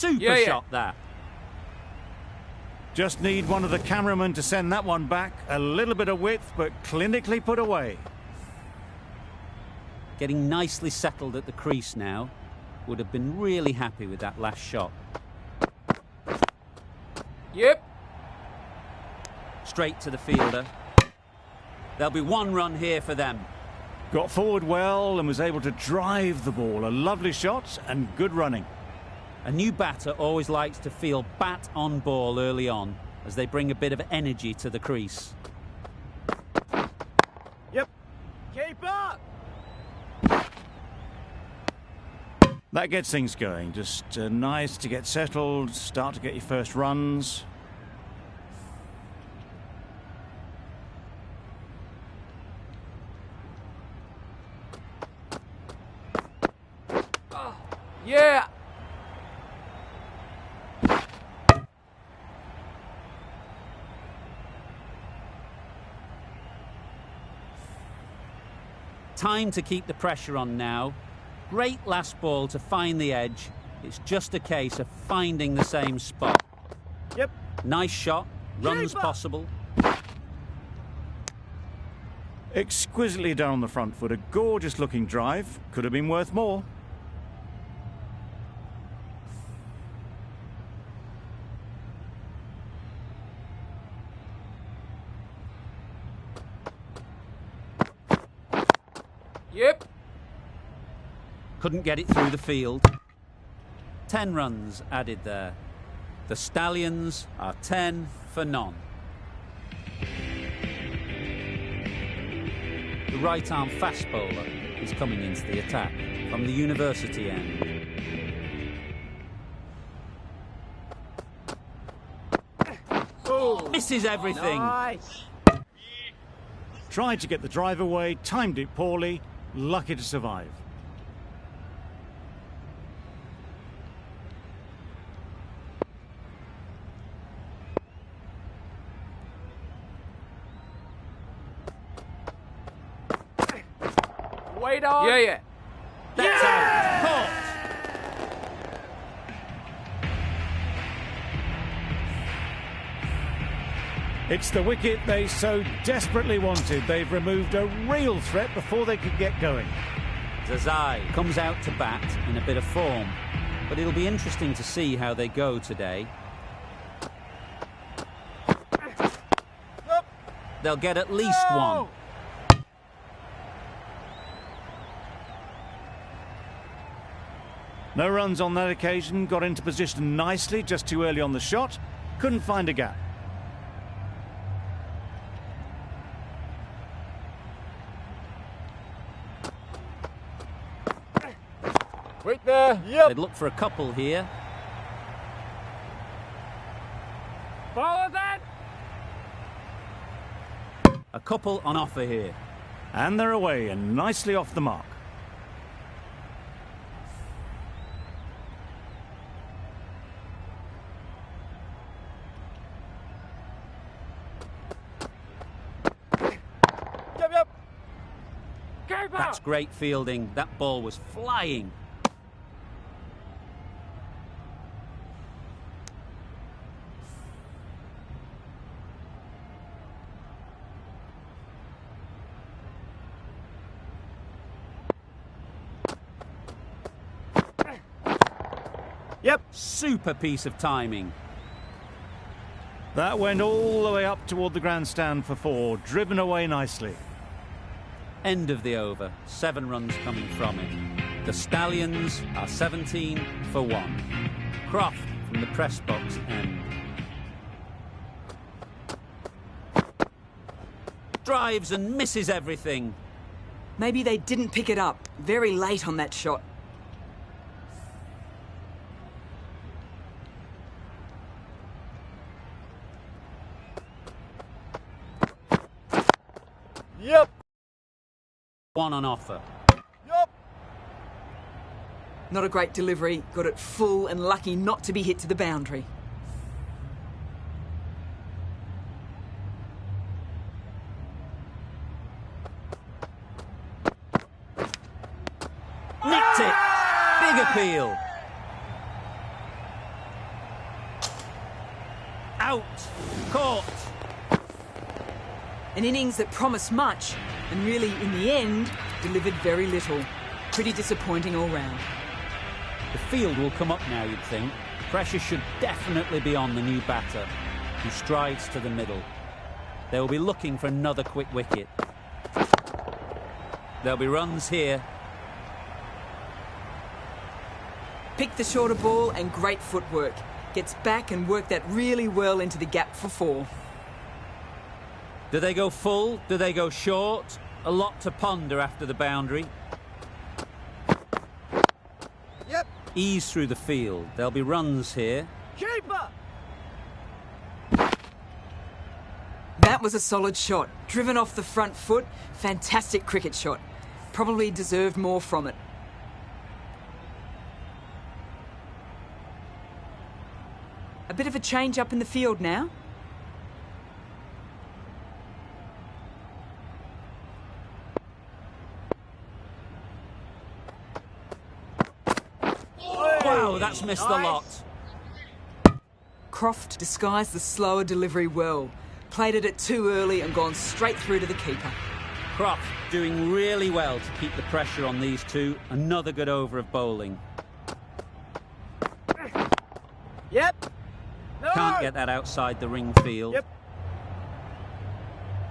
Super shot, that. Just need one of the cameramen to send that one back. A little bit of width, but clinically put away. Getting nicely settled at the crease now. Would have been really happy with that last shot. Yep. Straight to the fielder. There'll be one run here for them. Got forward well and was able to drive the ball. A lovely shot and good running. A new batter always likes to feel bat on ball early on, as they bring a bit of energy to the crease. Yep. Keep up. That gets things going. Just nice to get settled, start to get your first runs. Yeah. Time to keep the pressure on now. Great last ball to find the edge. It's just a case of finding the same spot. Yep. Nice shot. Runs possible. Exquisitely done on the front foot. A gorgeous looking drive. Could have been worth more. Yep. Couldn't get it through the field. 10 runs added there. The Stallions are 10 for none. The right-arm fast bowler is coming into the attack from the university end. Oh, misses everything. Nice. Tried to get the drive away, timed it poorly, lucky to survive. Wait on. Yeah. That's out. Caught. It's the wicket they so desperately wanted. They've removed a real threat before they could get going. Zazai comes out to bat in a bit of form, but it'll be interesting to see how they go today. They'll get at least one. No runs on that occasion, got into position nicely, just too early on the shot. Couldn't find a gap. Wait there. Yep. They'd look for a couple here. Follow that. A couple on offer here. And they're away and nicely off the mark. Yep. That's great fielding. That ball was flying. Yep. Super piece of timing. That went all the way up toward the grandstand for 4, driven away nicely. End of the over. 7 runs coming from it. The Stallions are 17 for 1. Croft from the press box end. Drives and misses everything. Maybe they didn't pick it up. Very late on that shot. Yep. 1 on offer. Yep. Not a great delivery. Got it full and lucky not to be hit to the boundary. Nicked it. Big appeal. Out! Caught! An innings that promised much and really, in the end, delivered very little. Pretty disappointing all round. The field will come up now, you'd think. Pressure should definitely be on the new batter, who strides to the middle. They will be looking for another quick wicket. There'll be runs here. Picked the shorter ball and great footwork. Gets back and worked that really well into the gap for 4. Do they go full? Do they go short? A lot to ponder after the boundary. Yep. Ease through the field. There'll be runs here. Keeper! That was a solid shot. Driven off the front foot. Fantastic cricket shot. Probably deserved more from it. A bit of a change up in the field now. Wow, that's missed a lot. Croft disguised the slower delivery well. Played it too early and gone straight through to the keeper. Croft doing really well to keep the pressure on these two. Another good over of bowling. Yep. No. Can't get that outside the ring field. Yep.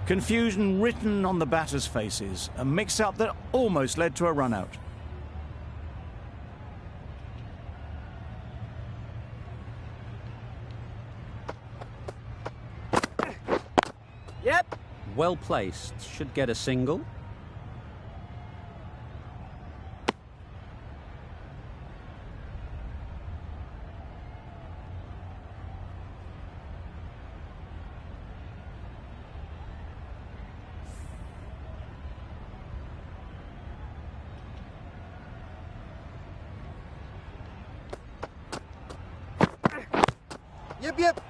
Confusion written on the batters' faces. A mix-up that almost led to a run-out. Yep. Well placed. Should get a single. Yep, yep.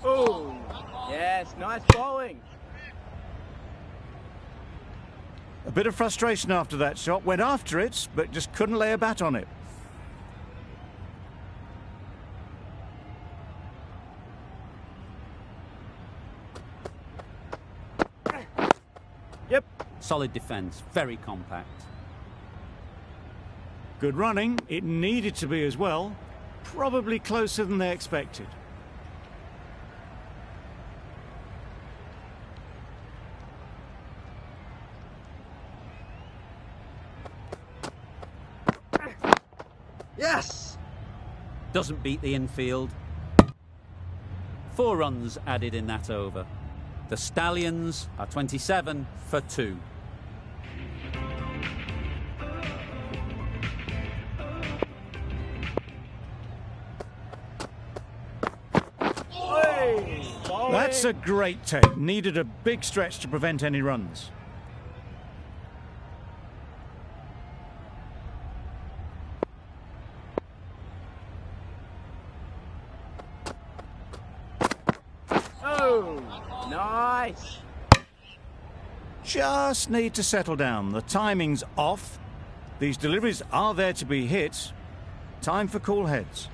Oh, yes, nice bowling. A bit of frustration after that shot. Went after it, but just couldn't lay a bat on it. Yep. Solid defence. Very compact. Good running. It needed to be as well. Probably closer than they expected. Yes. Doesn't beat the infield. 4 runs added in that over. The Stallions are 27 for 2. That's a great take. Needed a big stretch to prevent any runs. Oh, nice. Just need to settle down. The timing's off. These deliveries are there to be hit. Time for cool heads.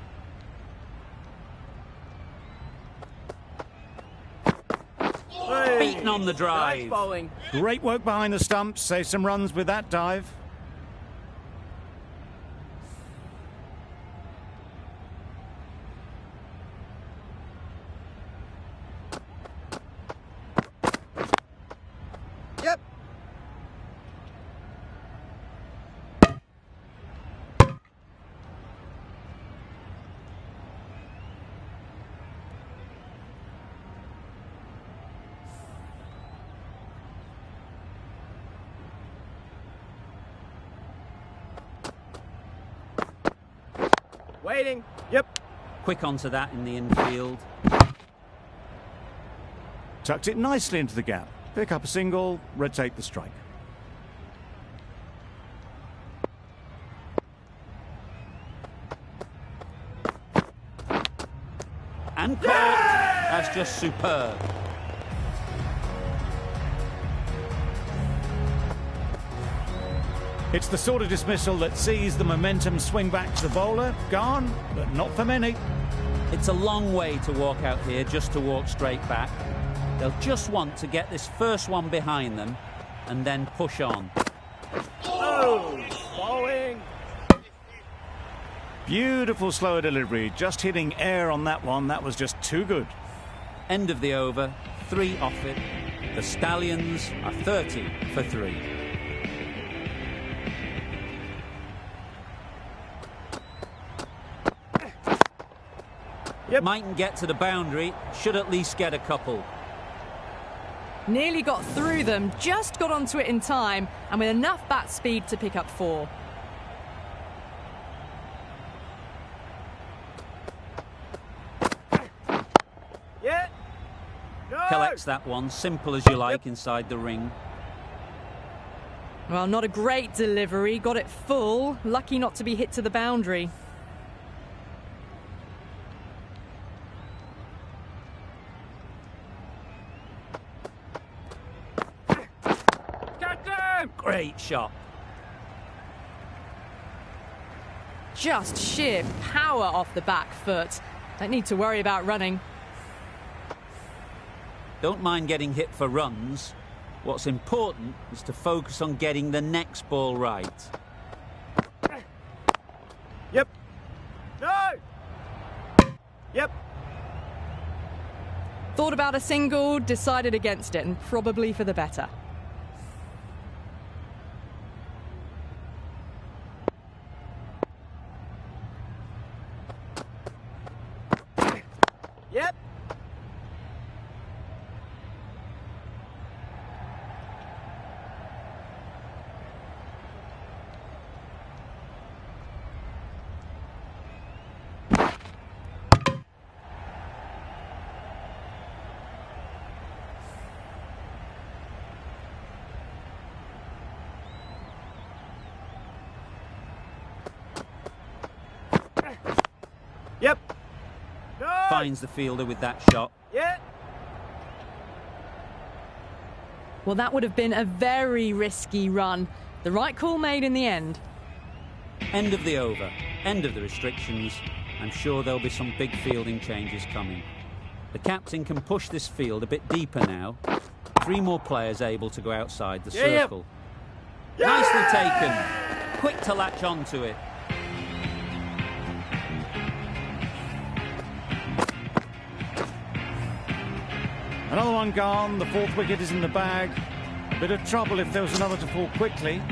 Beaten on the drive. Nice bowling. Great work behind the stumps. Save some runs with that dive. Yep. Waiting. Yep. Quick onto that in the infield. Tucked it nicely into the gap. Pick up a single, rotate the strike. is just superb. It's the sort of dismissal that sees the momentum swing back to the bowler. Gone, but not for many. It's a long way to walk out here just to walk straight back. They'll just want to get this first one behind them and then push on. Oh, bowling. Beautiful slower delivery, just hitting air on that one. That was just too good. End of the over, 3 off it. The Stallions are 30 for 3. Yep. Mightn't get to the boundary, should at least get a couple. Nearly got through them, just got onto it in time, and with enough bat speed to pick up 4. Yeah. No. Collects that one, simple as you like, inside the ring. Well, not a great delivery, got it full, lucky not to be hit to the boundary. Great shot. Just sheer power off the back foot. Don't need to worry about running. Don't mind getting hit for runs. What's important is to focus on getting the next ball right. Yep. No. Yep. Thought about a single, decided against it, and probably for the better. Yep. Yep. No. Finds the fielder with that shot. Yeah. Well, that would have been a very risky run. The right call made in the end. End of the over. End of the restrictions. I'm sure there'll be some big fielding changes coming. The captain can push this field a bit deeper now. 3 more players able to go outside the circle. Nicely taken. Quick to latch onto it. Another one gone, the 4th wicket is in the bag. A bit of trouble if there was another to fall quickly.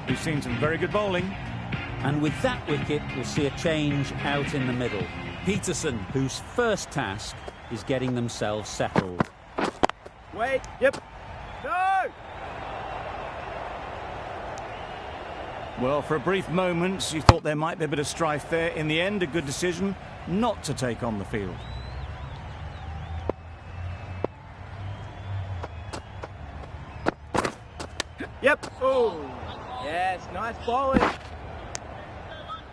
We've seen some very good bowling. And with that wicket, we'll see a change out in the middle. Peterson, whose first task is getting themselves settled. Wait. Yep. No. Well, for a brief moment, you thought there might be a bit of strife there. In the end, a good decision not to take on the field. Yep. Oh. Yes. Nice bowling.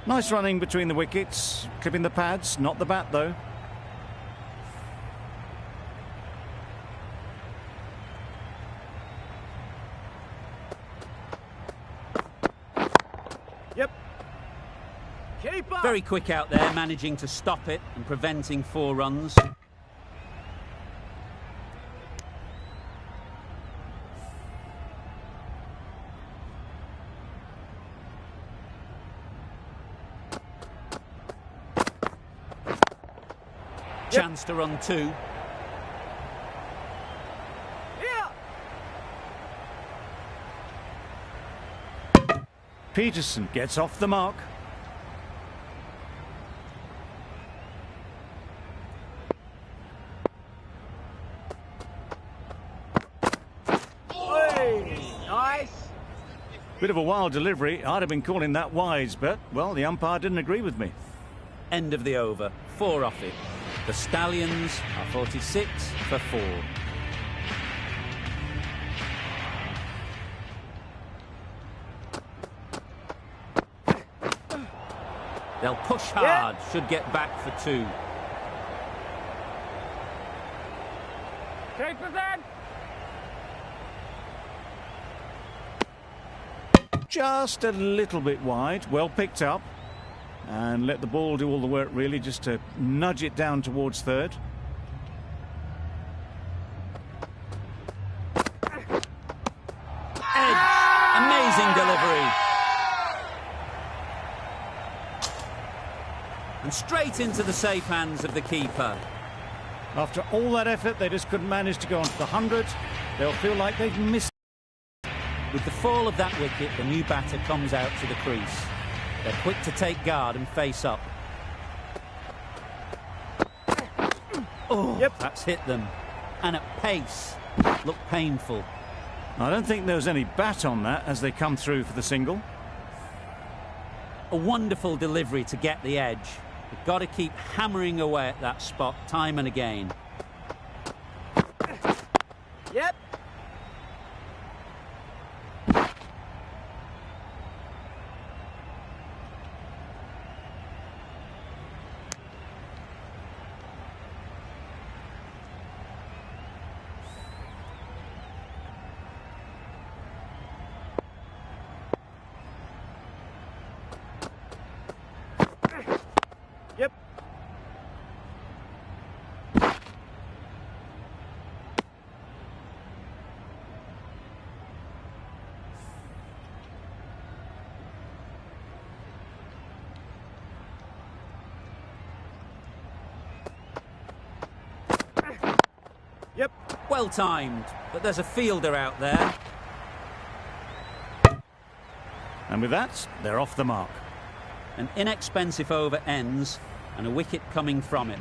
Nice running between the wickets, clipping the pads, not the bat though. Yep. Keeper. Very quick out there, managing to stop it and preventing 4 runs. Chance to run 2. Yeah. Peterson gets off the mark. Hey, nice. Bit of a wild delivery. I'd have been calling that wise, but, well, the umpire didn't agree with me. End of the over. 4 off it. The Stallions are 46 for 4. They'll push hard, should get back for 2. Keeper's in! Just a little bit wide, well picked up. And let the ball do all the work, really, just to nudge it down towards third. Edge. Amazing delivery. And straight into the safe hands of the keeper. After all that effort, they just couldn't manage to go onto the 100. They'll feel like they've missed. With the fall of that wicket, the new batter comes out to the crease. They're quick to take guard and face up. Oh, Yep. that's hit them. And at pace. Looked painful. I don't think there was any bat on that as they come through for the single. A wonderful delivery to get the edge. You've got to keep hammering away at that spot time and again. Yep. Yep. Yep. Well timed, but there's a fielder out there. And with that, they're off the mark. An inexpensive over ends and a wicket coming from it.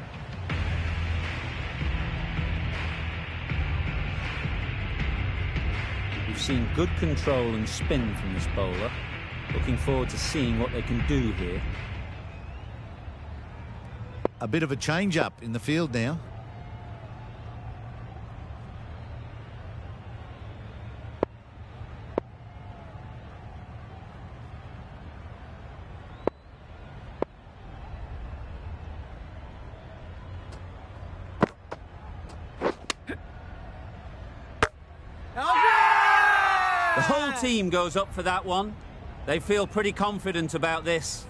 We've seen good control and spin from this bowler. Looking forward to seeing what they can do here. A bit of a change-up in the field now. The whole team goes up for that one. They feel pretty confident about this.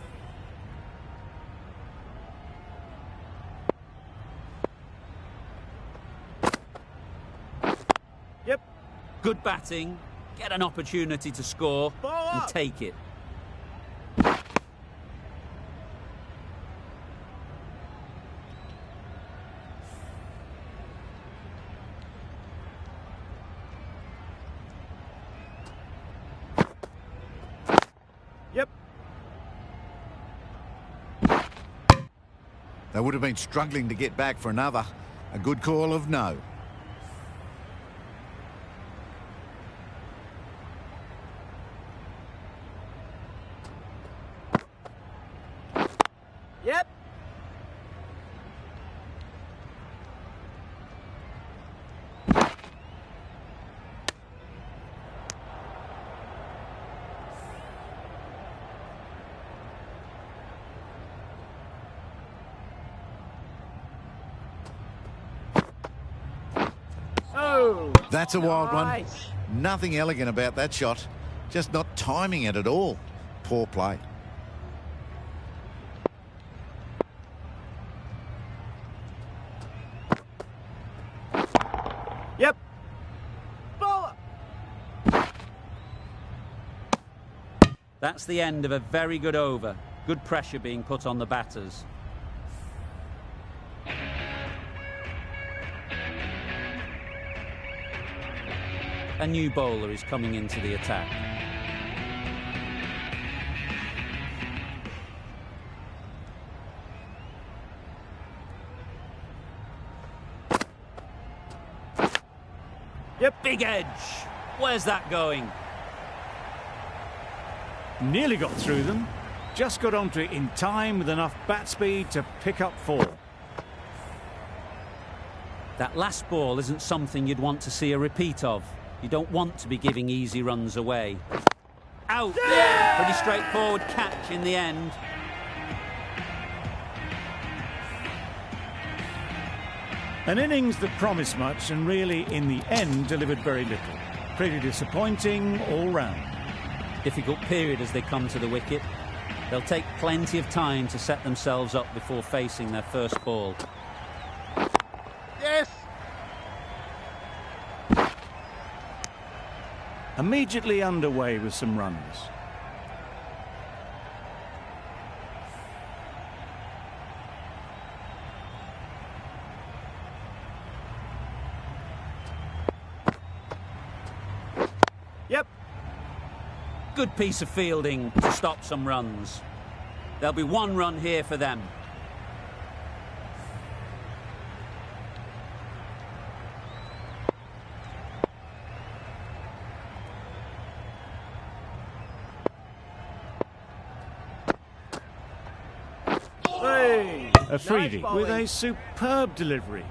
Yep. Good batting, get an opportunity to score Ball and up. take it. Yep. They would have been struggling to get back for another. A good call of no. Yep. Oh. That's a wild one. Nice. Nothing elegant about that shot. Just not timing it at all. Poor play. Yep. Bowler. That's the end of a very good over. Good pressure being put on the batters. A new bowler is coming into the attack. Yep. Big edge. Where's that going? Nearly got through them. Just got onto it in time with enough bat speed to pick up 4. That last ball isn't something you'd want to see a repeat of. You don't want to be giving easy runs away. Out! Yeah! Pretty straightforward catch in the end. An innings that promised much and really, in the end, delivered very little. Pretty disappointing all round. Difficult period as they come to the wicket. They'll take plenty of time to set themselves up before facing their first ball. Yes. Immediately underway with some runs. Yep. Good piece of fielding to stop some runs. There'll be 1 run here for them. Hey. A freebie Nice with bowling. a superb delivery.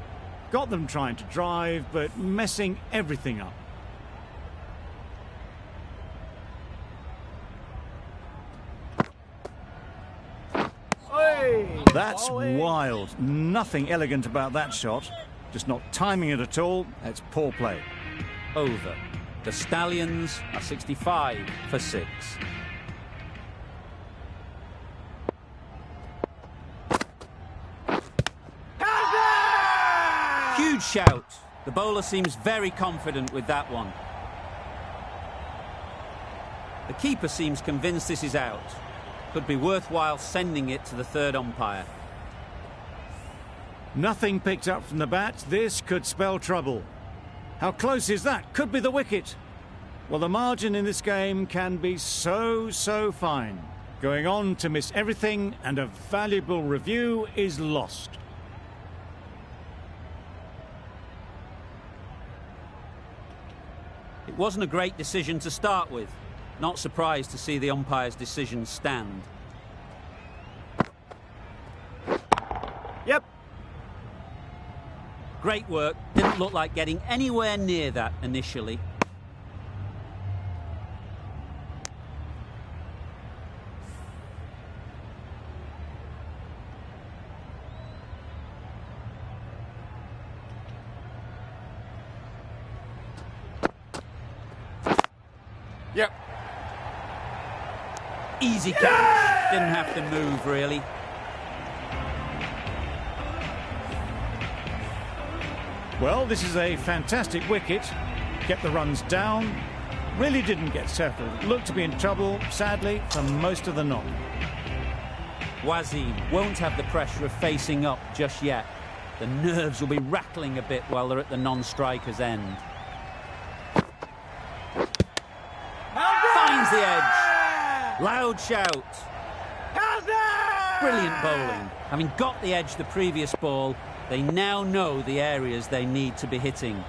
Got them trying to drive, but messing everything up. Hey. That's Bowling. wild. Nothing elegant about that shot. Just not timing it at all. That's poor play. Over. The Stallions are 65 for 6. Huge shout. The bowler seems very confident with that one. The keeper seems convinced this is out. Could be worthwhile sending it to the third umpire. Nothing picked up from the bat. This could spell trouble. How close is that? Could be the wicket. Well, the margin in this game can be so fine. Going on to miss everything, and a valuable review is lost. It wasn't a great decision to start with. Not surprised to see the umpire's decision stand. Yep. Great work. Didn't look like getting anywhere near that initially. Yep. Easy catch. Didn't have to move, really. Well, this is a fantastic wicket. Kept the runs down. Really didn't get settled. Looked to be in trouble, sadly, for most of the knock. Wasim won't have the pressure of facing up just yet. The nerves will be rattling a bit while they're at the non-striker's end. Finds the edge. Loud shout. Brilliant bowling. Having got the edge the previous ball, they now know the areas they need to be hitting.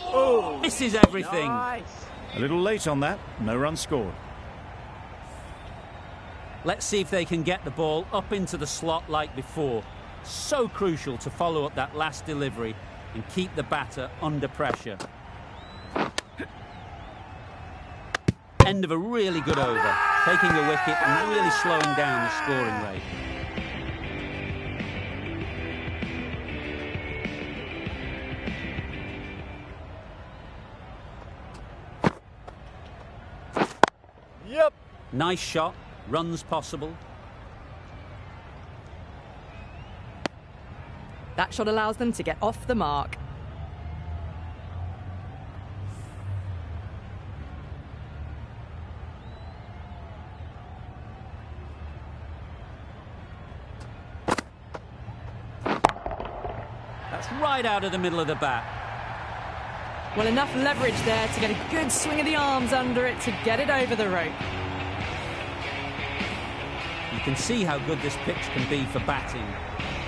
Oh. Misses everything. Nice. A little late on that. No run scored. Let's see if they can get the ball up into the slot like before. So crucial to follow up that last delivery and keep the batter under pressure. End of a really good over, taking a wicket and really slowing down the scoring rate. Yep. Nice shot, runs possible. That shot allows them to get off the mark. That's right out of the middle of the bat. Well, enough leverage there to get a good swing of the arms under it to get it over the rope. You can see how good this pitch can be for batting.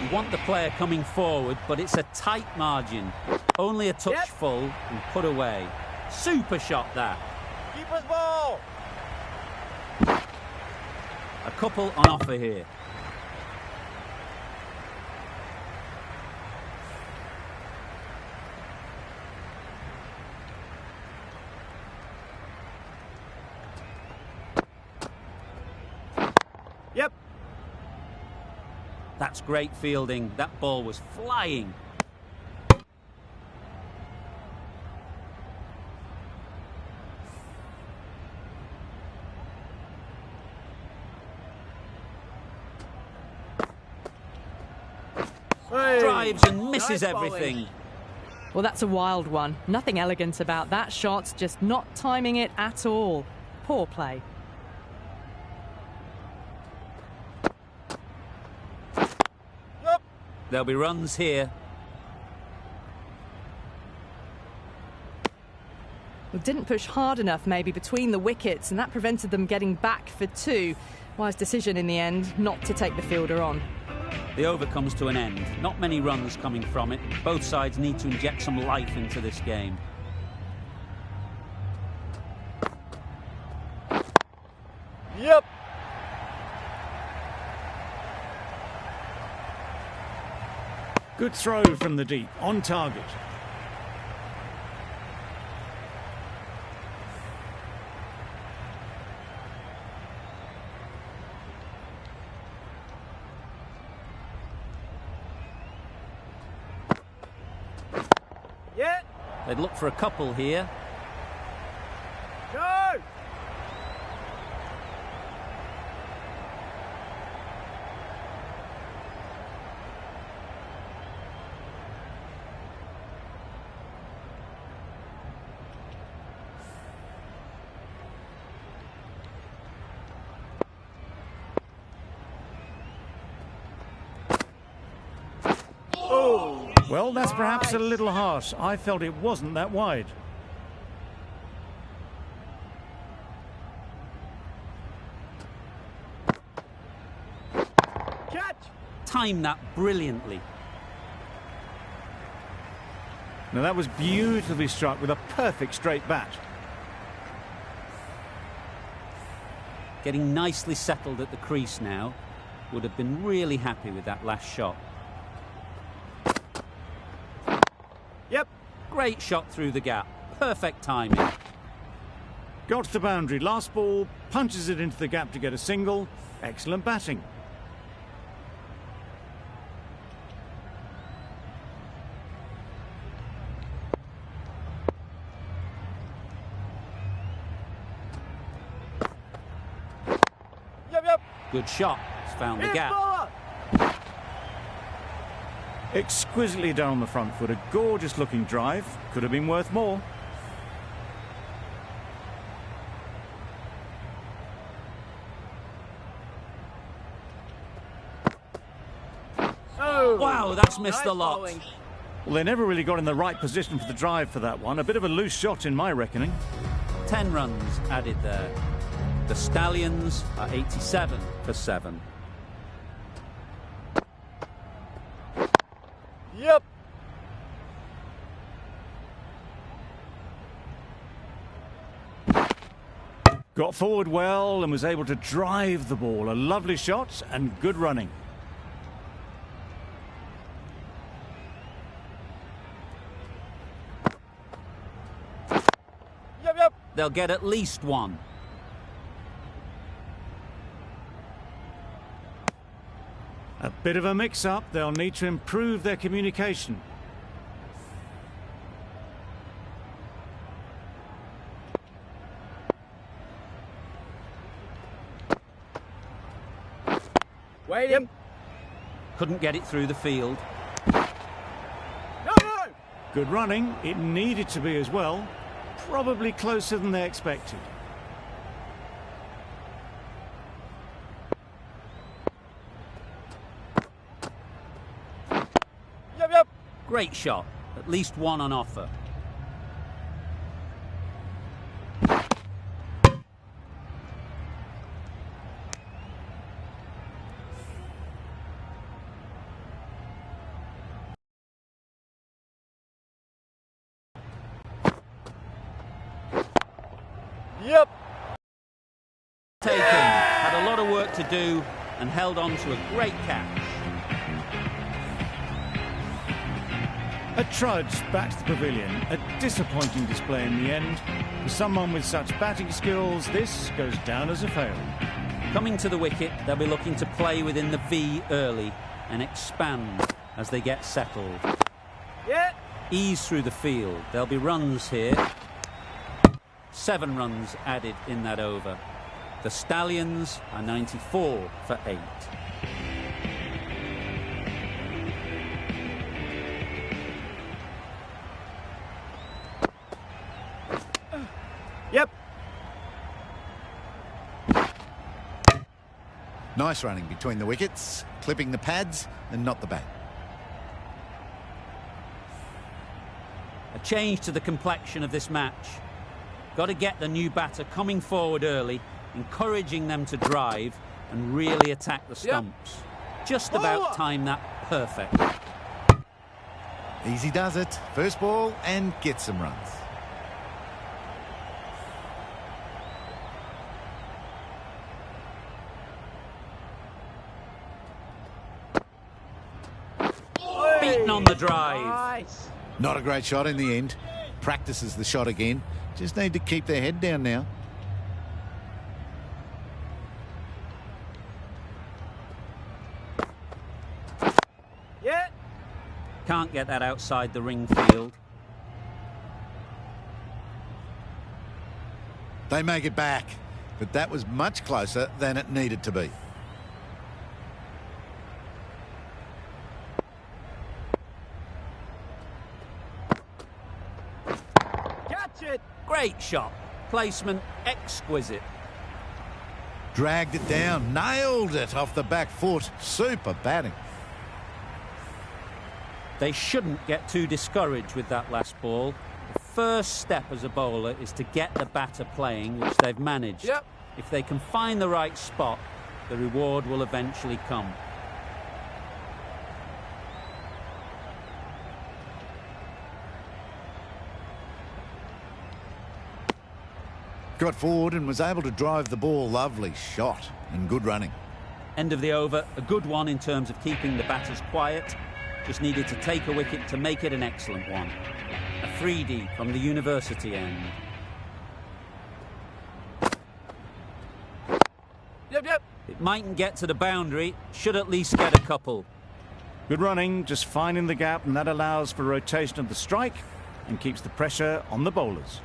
You want the player coming forward, but it's a tight margin. Only a touch full and put away. Super shot that. Keeper's ball. A couple on offer here. Yep. That's great fielding. That ball was flying. Hey. Drives and misses Nice bowling. everything. Well, that's a wild one. Nothing elegant about that shot, just not timing it at all. Poor play. Yep. There'll be runs here. Well, didn't push hard enough maybe between the wickets, and that prevented them getting back for 2. Wise decision in the end not to take the fielder on. The over comes to an end. Not many runs coming from it. Both sides need to inject some life into this game. Yep. Good throw from the deep, on target. Yeah. They'd look for a couple here. Go. Well, that's perhaps a little harsh. I felt it wasn't that wide. Catch. Timed that brilliantly. Now that was beautifully struck with a perfect straight bat. Getting nicely settled at the crease now. Would have been really happy with that last shot. Yep. Great shot through the gap. Perfect timing. Got to the boundary. Last ball, punches it into the gap to get a single. Excellent batting. Yep. Yep. Good shot. It's found the Hit gap. bowler. Exquisitely down the front foot. A gorgeous looking drive. Could have been worth more. Oh. Wow, that's missed Nice the lot. bowling. Well, they never really got in the right position for the drive for that one. A bit of a loose shot in my reckoning. 10 runs added there. The Stallions are 87 for 7. Yep. Got forward well and was able to drive the ball. A lovely shot and good running. Yep. Yep. They'll get at least one. A bit of a mix-up. They'll need to improve their communication. Wait him. Couldn't get it through the field. No. No. Good running. It needed to be as well. Probably closer than they expected. Yep. Yep. Great shot. At least one on offer. Yep. Taken. Had a lot of work to do and held on to a great catch. A trudge back to the pavilion. A disappointing display in the end. For someone with such batting skills, this goes down as a fail. Coming to the wicket, they'll be looking to play within the V early. and expand as they get settled. Yeah. Ease through the field. There'll be runs here. 7 runs added in that over. The Stallions are 94 for 8. Yep. Nice running between the wickets, clipping the pads and not the bat. A change to the complexion of this match. Got to get the new batter coming forward early, encouraging them to drive and really attack the stumps. Just about time that perfect. Easy does it. First ball and get some runs. Beaten on the drive. Nice. Not a great shot in the end. Practices the shot again. Just need to keep their head down now. Yeah. Can't get that outside the ring field. They make it back, but that was much closer than it needed to be. Catch it. Great shot. Placement exquisite. Dragged it down, nailed it off the back foot. Super batting. They shouldn't get too discouraged with that last ball. The first step as a bowler is to get the batter playing, which they've managed. Yep. If they can find the right spot, the reward will eventually come. Got forward and was able to drive the ball. Lovely shot and good running. End of the over, a good one in terms of keeping the batters quiet. Just needed to take a wicket to make it an excellent one. A 3D from the university end. Yep. It mightn't get to the boundary, should at least get a couple. Good running, just finding the gap, and that allows for rotation of the strike and keeps the pressure on the bowlers.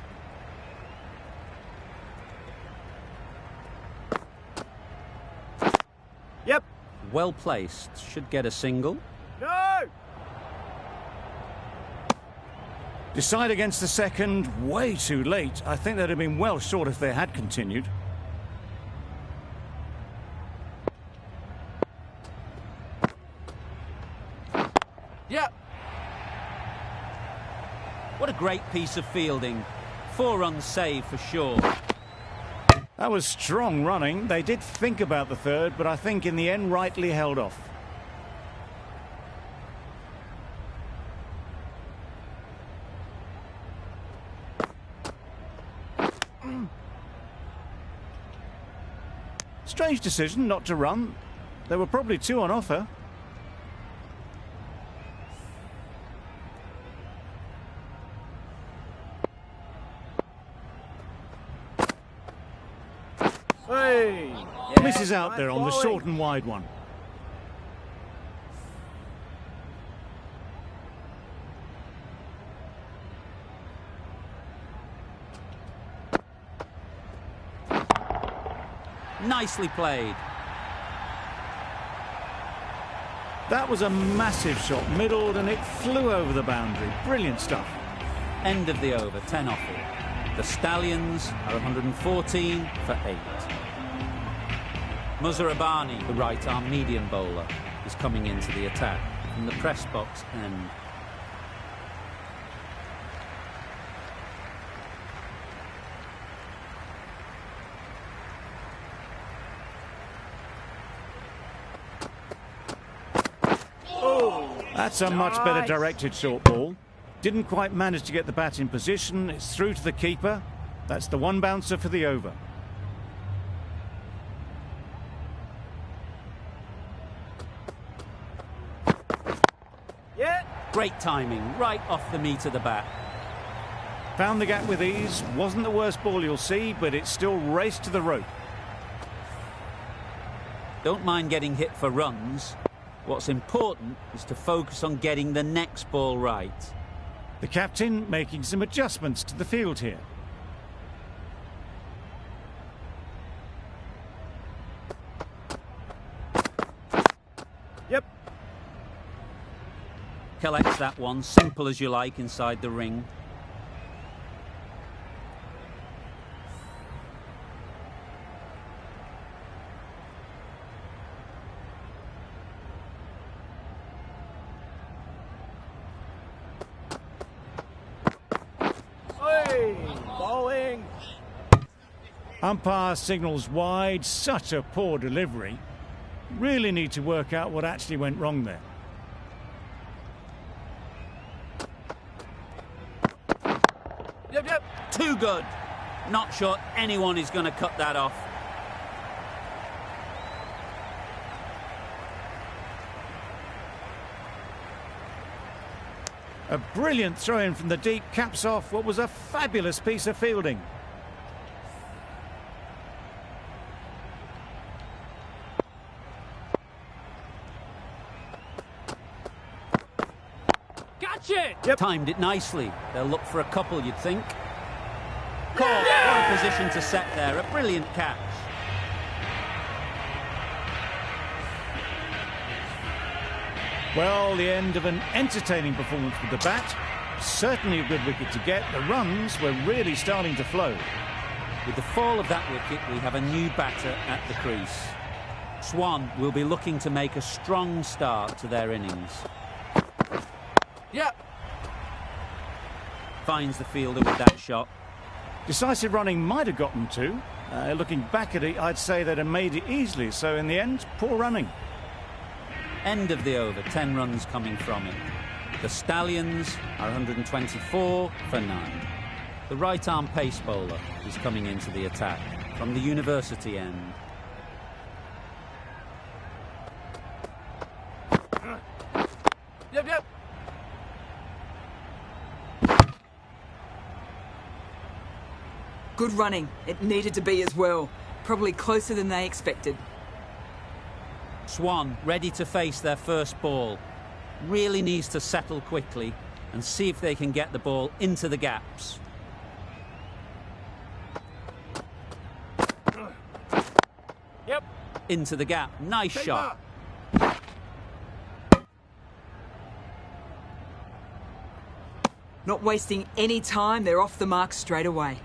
Yep. Well placed, should get a single. No. Decide against the second, way too late. I think they'd have been well short if they had continued. Yep. What a great piece of fielding. 4 runs saved for sure. That was strong running. They did think about the third, but I think in the end rightly held off. Strange decision not to run. There were probably 2 on offer. Hey. Misses out there on the short and wide one. Nicely played. That was a massive shot, middled, and it flew over the boundary. Brilliant stuff. End of the over, 10 off it. The Stallions are 114 for 8. Muzarabani, the right-arm medium bowler, is coming into the attack from the press box end. That's a much better directed short ball. Didn't quite manage to get the bat in position. It's through to the keeper. That's the one bouncer for the over. Yeah. Great timing, right off the meat of the bat. Found the gap with ease. Wasn't the worst ball you'll see, but it still raced to the rope. Don't mind getting hit for runs. What's important is to focus on getting the next ball right. The captain making some adjustments to the field here. Yep. Collects that one, simple as you like, inside the ring. Hey, bowling. Umpire signals wide, such a poor delivery. Really need to work out what actually went wrong there. Yep. Too good. Not sure anyone is going to cut that off. A brilliant throw-in from the deep caps off what was a fabulous piece of fielding. Gotcha. Yep. Timed it nicely. They'll look for a couple, you'd think. Caught. What a position to set there. A brilliant catch. Well, the end of an entertaining performance with the bat. Certainly a good wicket to get. The runs were really starting to flow. With the fall of that wicket, we have a new batter at the crease. Swan will be looking to make a strong start to their innings. Yep. Finds the fielder with that shot. Decisive running might have gotten two. Looking back at it, I'd say they'd have made it easily. So in the end, poor running. End of the over, 10 runs coming from it. The Stallions are 124 for 9. The right-arm pace bowler is coming into the attack from the university end. Yep. Good running. It needed to be as well. Probably closer than they expected. Swan ready to face their first ball. Really needs to settle quickly and see if they can get the ball into the gaps. Yep. Into the gap. Nice shot. Not wasting any time, they're off the mark straight away.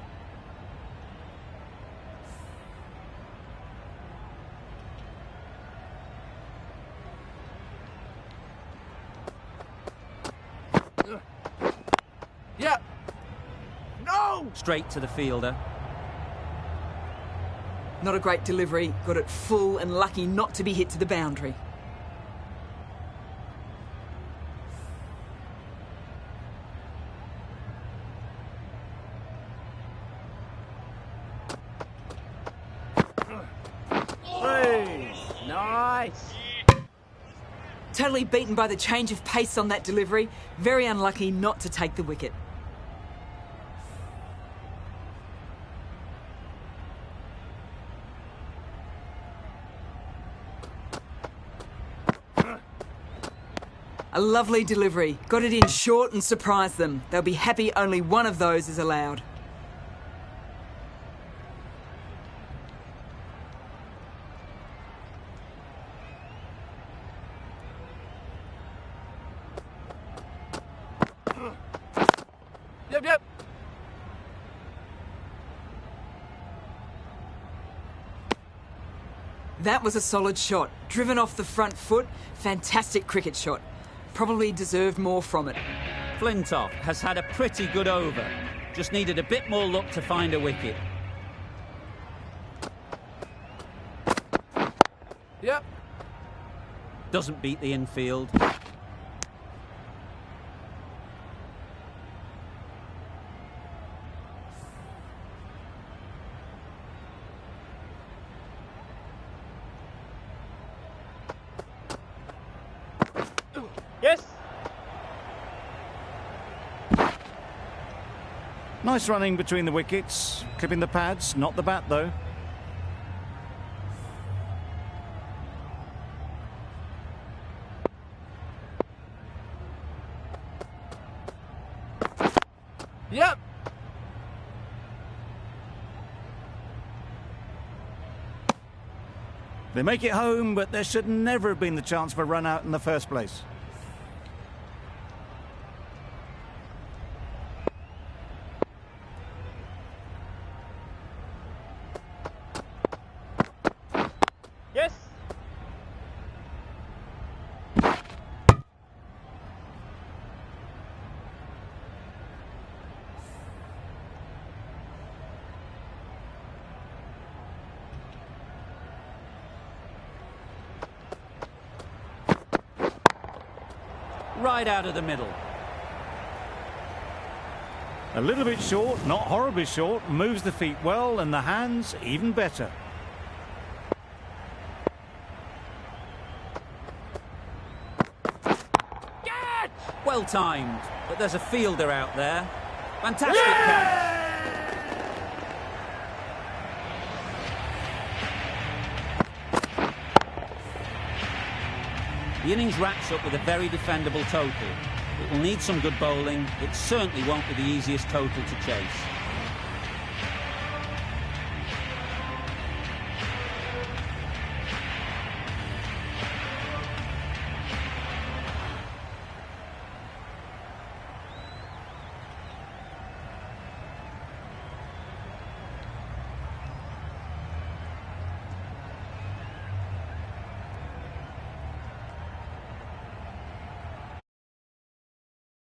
Yep. No! Straight to the fielder. Not a great delivery, got it full and lucky not to be hit to the boundary. Hey, nice. Totally beaten by the change of pace on that delivery. Very unlucky not to take the wicket. A lovely delivery. Got it in short and surprised them. They'll be happy only one of those is allowed. Yep. That was a solid shot. Driven off the front foot. Fantastic cricket shot. Probably deserved more from it. Flintoff has had a pretty good over. Just needed a bit more luck to find a wicket. Yep. Doesn't beat the infield. Yes. Nice running between the wickets. Clipping the pads, not the bat though. They make it home, but there should never have been the chance for a run out in the first place. Yes. Right out of the middle. A little bit short, not horribly short, moves the feet well, and the hands even better. Well timed, but there's a fielder out there. Fantastic catch. The innings wraps up with a very defendable total. It will need some good bowling. It certainly won't be the easiest total to chase.